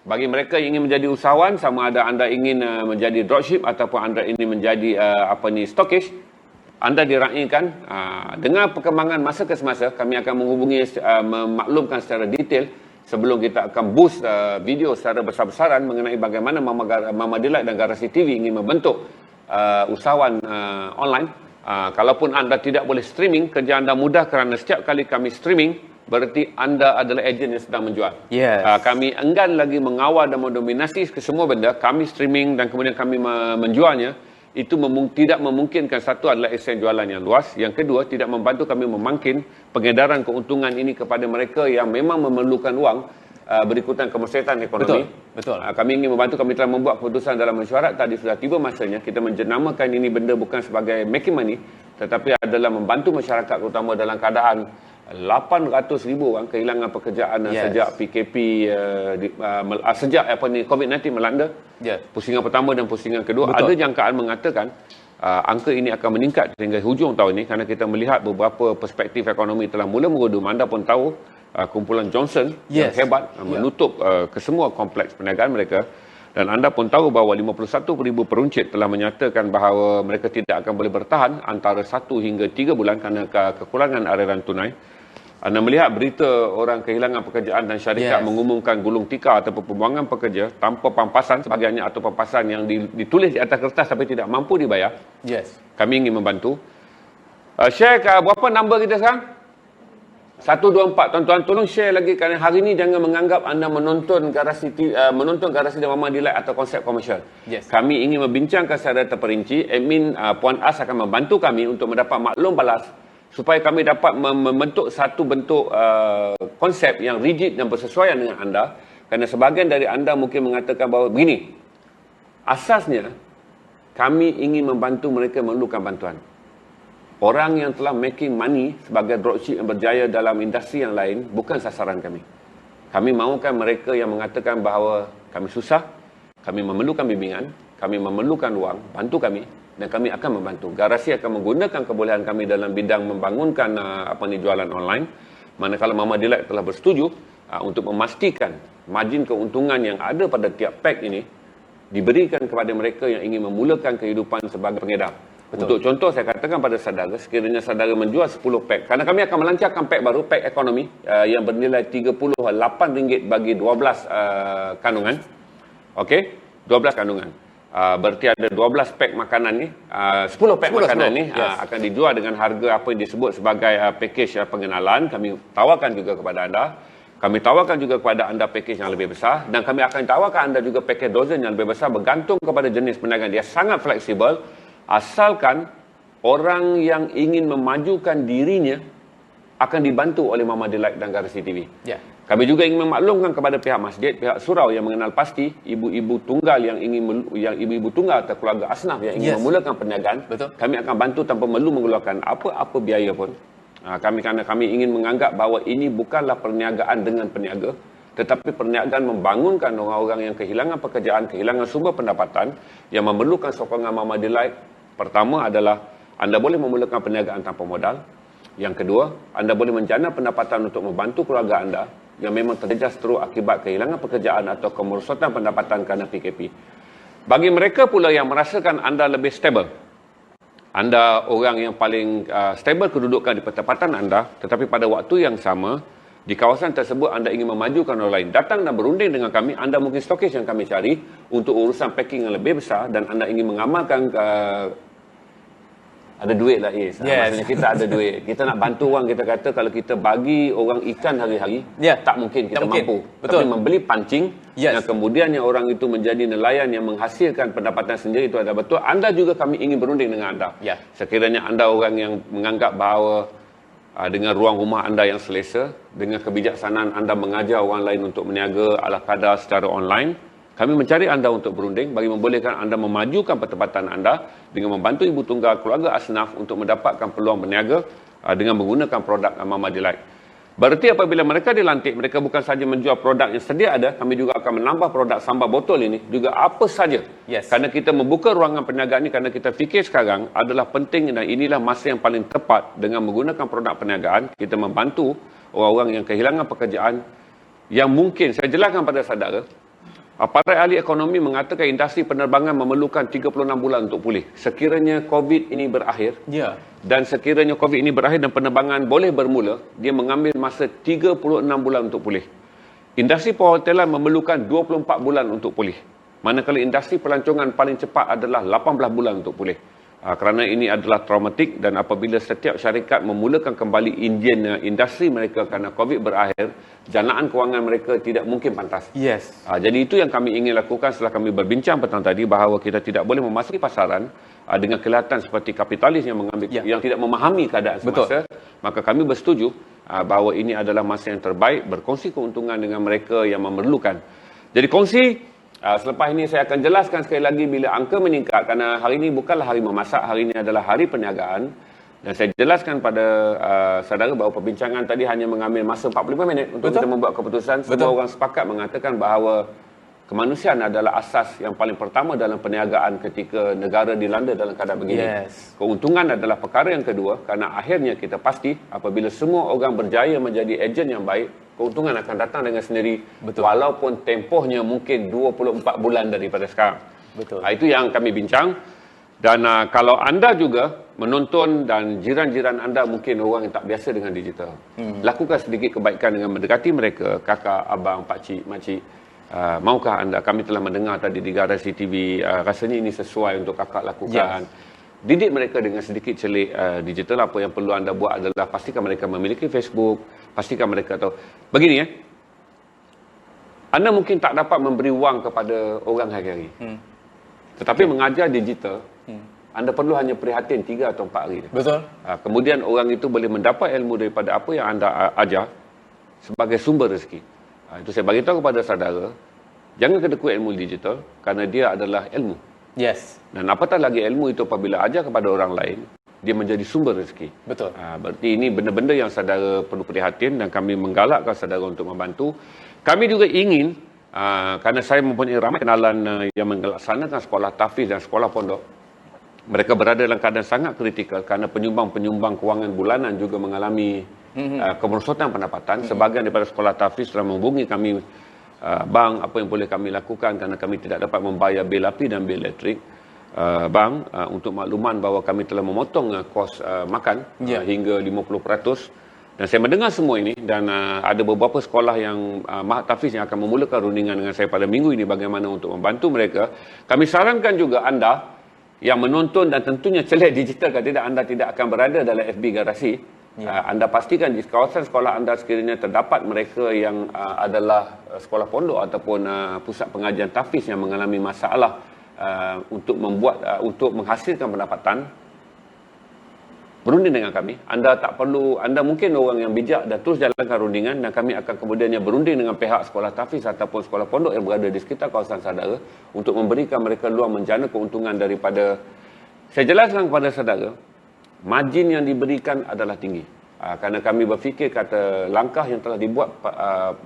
Bagi mereka yang ingin menjadi usahawan, sama ada anda ingin menjadi dropship ataupun anda ingin menjadi stockish, anda diraihkan. Dengan perkembangan masa ke semasa, kami akan menghubungi, memaklumkan secara detail sebelum kita akan boost video secara besar-besaran mengenai bagaimana Mama Delight dan Garasi TV ingin membentuk usahawan online. Kalaupun anda tidak boleh streaming, kerja anda mudah kerana setiap kali kami streaming, berarti anda adalah ejen yang sedang menjual. Kami enggan lagi mengawal dan mendominasi ke semua benda. Kami streaming dan kemudian kami menjualnya. Itu tidak memungkinkan. Satu adalah eksen jualan yang luas. Yang kedua, tidak membantu kami memangkin pengedaran keuntungan ini kepada mereka yang memang memerlukan wang berikutan kemusyaratan ekonomi. Betul. Kami ingin membantu. Kami telah membuat keputusan dalam mesyuarat tadi. Sudah tiba masanya kita menjenamakan ini benda bukan sebagai making money, tetapi adalah membantu masyarakat, terutama dalam keadaan 800,000 orang kehilangan pekerjaan sejak PKP, sejak COVID-19 melanda. Pusingan pertama dan pusingan kedua. Ada jangkaan mengatakan angka ini akan meningkat sehingga hujung tahun ini, kerana kita melihat beberapa perspektif ekonomi telah mula meredum. Anda pun tahu kumpulan Johnson yang hebat menutup kesemua kompleks perniagaan mereka. Dan anda pun tahu bahawa 51,000 peruncit telah menyatakan bahawa mereka tidak akan boleh bertahan antara 1 hingga 3 bulan kerana kekurangan aliran tunai. Anda melihat berita orang kehilangan pekerjaan dan syarikat mengumumkan gulung tikar ataupun pembuangan pekerja tanpa pampasan sebagainya, atau pampasan yang ditulis di atas kertas tapi tidak mampu dibayar. Kami ingin membantu. Share berapa number kita sekarang? 124. Tuan-tuan tolong share lagi, kerana hari ini jangan menganggap anda menonton Garasi dan Mama Delight atau konsep komersial. Kami ingin membincangkan secara terperinci. Admin Puan As akan membantu kami untuk mendapat maklum balas supaya kami dapat membentuk satu bentuk konsep yang rigid dan bersesuaian dengan anda. Kerana sebahagian dari anda mungkin mengatakan bahawa begini, asasnya kami ingin membantu mereka memerlukan bantuan. Orang yang telah making money sebagai dropship yang berjaya dalam industri yang lain bukan sasaran kami. Kami mahukan mereka yang mengatakan bahawa kami susah, kami memerlukan bimbingan, kami memerlukan wang, bantu kami, dan kami akan membantu. Garasi akan menggunakan kebolehan kami dalam bidang membangunkan jualan online. Manakala Mama Delight telah bersetuju untuk memastikan margin keuntungan yang ada pada tiap pack ini diberikan kepada mereka yang ingin memulakan kehidupan sebagai pengedar. Untuk contoh, saya katakan pada saudara, sekiranya saudara menjual 10 pack, kerana kami akan melancarkan pack baru, pack ekonomi yang bernilai RM38 bagi 12 kandungan. Okey, 12 kandungan. Berarti ada 12 pack makanan ni, 10 pack makanan ni akan dijual dengan harga apa yang disebut sebagai package pengenalan. Kami tawarkan juga kepada anda. Kami tawarkan juga kepada anda package yang lebih besar, dan kami akan tawarkan anda juga package dozen yang lebih besar bergantung kepada jenis perniagaan. Dia sangat fleksibel, asalkan orang yang ingin memajukan dirinya akan dibantu oleh Mama Delight dan Garasi TV. Kami juga ingin memaklumkan kepada pihak masjid, pihak surau yang mengenal pasti ibu-ibu tunggal yang ibu-ibu tunggal atau keluarga asnaf yang ingin memulakan perniagaan. Kami akan bantu tanpa perlu mengeluarkan apa-apa biaya pun. Kerana kami ingin menganggap bahawa ini bukanlah perniagaan dengan peniaga, tetapi perniagaan membangunkan orang-orang yang kehilangan pekerjaan, kehilangan sumber pendapatan, yang memerlukan sokongan Mama Delight. Pertama adalah anda boleh memulakan perniagaan tanpa modal. Yang kedua, anda boleh menjana pendapatan untuk membantu keluarga anda yang memang terjejas teruk akibat kehilangan pekerjaan atau kemerosotan pendapatan kerana PKP. Bagi mereka pula yang merasakan anda lebih stable, anda orang yang paling stable kedudukan di pendapatan anda, tetapi pada waktu yang sama di kawasan tersebut anda ingin memajukan orang lain, datang dan berunding dengan kami. Anda mungkin stokis yang kami cari untuk urusan packing yang lebih besar, dan anda ingin mengamalkan ada duit lah maksudnya kita ada duit, kita nak bantu orang. Kita kata kalau kita bagi orang ikan hari-hari, tak mungkin kita mampu. Tapi membeli pancing yang kemudiannya orang itu menjadi nelayan yang menghasilkan pendapatan sendiri, itu ada betul. Anda juga kami ingin berunding dengan anda. Sekiranya anda orang yang menganggap bahawa dengan ruang rumah anda yang selesa, dengan kebijaksanaan anda mengajar orang lain untuk meniaga ala kadar secara online, kami mencari anda untuk berunding bagi membolehkan anda memajukan pertempatan anda dengan membantu ibu tunggal keluarga asnaf untuk mendapatkan peluang berniaga dengan menggunakan produk Mama Delight. Berarti apabila mereka dilantik, mereka bukan saja menjual produk yang sedia ada, kami juga akan menambah produk sambal botol ini, juga apa saja. Kerana kita membuka ruangan perniagaan ini, kerana kita fikir sekarang adalah penting, dan inilah masa yang paling tepat dengan menggunakan produk perniagaan, kita membantu orang-orang yang kehilangan pekerjaan, yang mungkin, saya jelaskan pada saudara, Para ahli ekonomi mengatakan industri penerbangan memerlukan 36 bulan untuk pulih. Sekiranya COVID ini berakhir, dan sekiranya COVID ini berakhir dan penerbangan boleh bermula, dia mengambil masa 36 bulan untuk pulih. Industri perhotelan memerlukan 24 bulan untuk pulih. Manakala industri pelancongan paling cepat adalah 18 bulan untuk pulih. Kerana ini adalah traumatik dan apabila setiap syarikat memulakan kembali industri mereka kerana COVID berakhir, janaan kewangan mereka tidak mungkin pantas. Jadi itu yang kami ingin lakukan setelah kami berbincang petang tadi bahawa kita tidak boleh memasuki pasaran dengan kelihatan seperti kapitalis yang yang tidak memahami keadaan semasa. Maka kami bersetuju bahawa ini adalah masa yang terbaik berkongsi keuntungan dengan mereka yang memerlukan. Jadi kongsi. Selepas ini saya akan jelaskan sekali lagi bila angka meningkat kerana hari ini bukanlah hari memasak, hari ini adalah hari perniagaan. Dan saya jelaskan pada saudara bahawa perbincangan tadi hanya mengambil masa 45 minit untuk kita membuat keputusan. Semua orang sepakat mengatakan bahawa kemanusiaan adalah asas yang paling pertama dalam perniagaan ketika negara dilanda dalam keadaan begini. Keuntungan adalah perkara yang kedua kerana akhirnya kita pasti apabila semua orang berjaya menjadi ejen yang baik, keuntungan akan datang dengan sendiri. Walaupun tempohnya mungkin 24 bulan daripada sekarang. Itu yang kami bincang. Dan kalau anda juga menonton dan jiran-jiran anda mungkin orang yang tak biasa dengan digital, lakukan sedikit kebaikan dengan mendekati mereka, kakak, abang, pakcik, makcik. Maukah anda, kami telah mendengar tadi di Garasi TV, rasanya ini sesuai untuk kakak lakukan. Didik mereka dengan sedikit celik digital. Apa yang perlu anda buat adalah pastikan mereka memiliki Facebook, pastikan mereka tahu. Begini anda mungkin tak dapat memberi wang kepada orang hari-hari. Tetapi mengajar digital, anda perlu hanya prihatin 3 atau 4 hari. Kemudian orang itu boleh mendapat ilmu daripada apa yang anda ajar sebagai sumber rezeki. Itu saya beritahu kepada saudara, jangan kedekut ilmu digital kerana dia adalah ilmu. Dan apatah lagi ilmu itu apabila ajar kepada orang lain, dia menjadi sumber rezeki. Berarti ini benda-benda yang saudara perlu prihatin dan kami menggalakkan saudara untuk membantu. Kami juga ingin, kerana saya mempunyai ramai kenalan yang melaksanakan sekolah tahfiz dan sekolah pondok, mereka berada dalam keadaan sangat kritikal kerana penyumbang-penyumbang kewangan bulanan juga mengalami kemerosotan pendapatan. Sebahagian daripada sekolah tahfiz telah menghubungi kami, bang, apa yang boleh kami lakukan kerana kami tidak dapat membayar bil api dan bil elektrik. Bang, untuk makluman bahawa kami telah memotong kos makan hingga 50%. Dan saya mendengar semua ini dan ada beberapa sekolah yang Mahat Tahfiz yang akan memulakan rundingan dengan saya pada minggu ini bagaimana untuk membantu mereka. Kami sarankan juga anda yang menonton dan tentunya celik digital, kalau tidak anda tidak akan berada dalam FB Garasi. Anda pastikan di kawasan sekolah anda sekiranya terdapat mereka yang adalah sekolah pondok ataupun pusat pengajian tahfiz yang mengalami masalah untuk menghasilkan pendapatan. Berunding dengan kami. Anda tak perlu, anda mungkin orang yang bijak dan terus jalankan rundingan dan kami akan kemudiannya berunding dengan pihak sekolah tahfiz ataupun sekolah pondok yang berada di sekitar kawasan saudara untuk memberikan mereka luang menjana keuntungan daripada. Saya jelaskan kepada saudara, margin yang diberikan adalah tinggi. Kerana kami berfikir kata langkah yang telah dibuat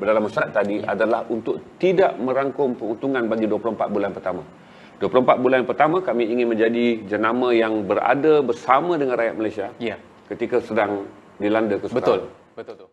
dalam masyarakat tadi adalah untuk tidak merangkum keuntungan bagi 24 bulan pertama. 24 bulan pertama kami ingin menjadi jenama yang berada bersama dengan rakyat Malaysia ketika sedang dilanda kesukaran. Betul tu.